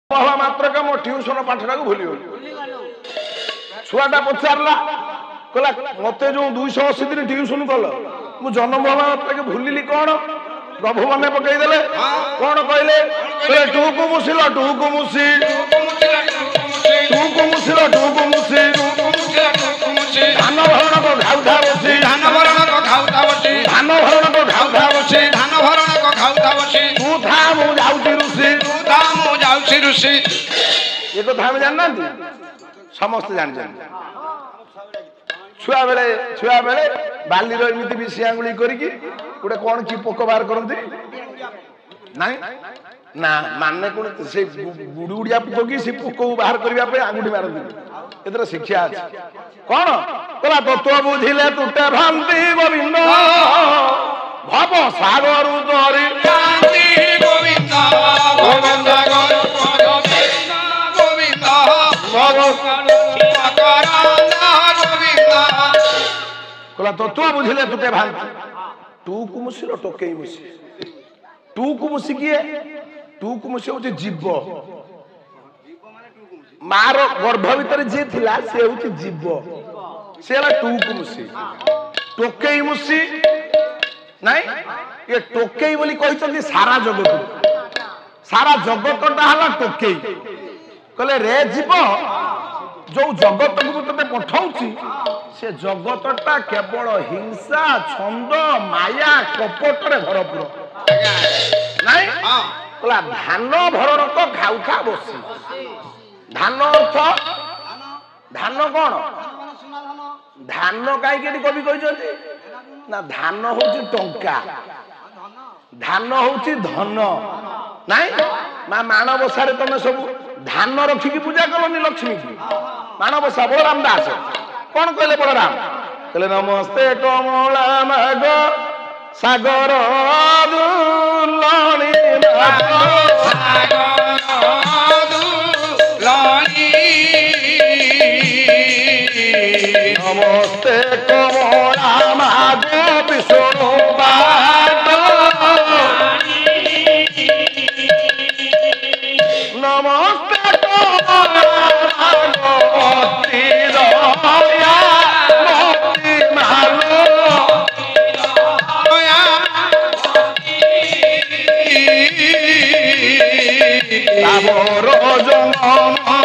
हवा मात्र का मो ट्यूशन पाठटा को भूली छुआटा पचारा कहला मत जो 280 दिन ट्यूशन कल मु जन्म हवा मात्र के भूलिली कौन प्रभु मैंने पकईदे कौन कहले टू को मुसिल टू को मुसी टू को मुसिल टू को मुसी धान भरण को घाउथा बसी धान भरण को घाउथा बसी धान भरण को घाउथा बसी धान भरण को घाउथा बसी तू था मु जाउची ऋषि तू था मु जाउची ऋषि ये कथा हम जानना समस्त जान छुआ बेले बालीर एमती विषय आंगुली करिकी गोटे कौन कि पोक बाहर करती नाई ना माने कौन से गुड़ुड़िया पोक कि से पोक बाहर करने आंगुठी मारती एतर शिक्षा अच्छी कौन कहला तत्व बुझिले तुटे भ्रांति गोविंद भव सागर उदरी गोविंद गोविंद कहला तत्व बुझिले तुटे भ्रांति टू को मुसिल टोकई मुसी टू को मुसी किए टू को मुसी होचे जीव मार गर्भ भीतर जे थिला से होचे जीव से हला टू को मुसी टोकई मुसी नहीं ये टोकई बोली कहिसंती सारा जगतटा हला टोकई कहले रे जीव जो जगत को तते पठाउची से जगतटा केवल हिंसा छंद माया कपट रे भरपूर नहीं कहला धान भरण को घाउखा बसी धान अर्थ धान कौन धान कहीं कवि कहते ना धान होची टंका धान होची धन नहीं माँ माणबसा तुम सब धान रखिकी पूजा कलनी लक्ष्मी की माणबसा बलराम दास कौन कहले बलराम कहले नमस्ते कमला माग सागर दुलानी नमस्ते कमला माग विष्णु नमस्ते मोर जन्म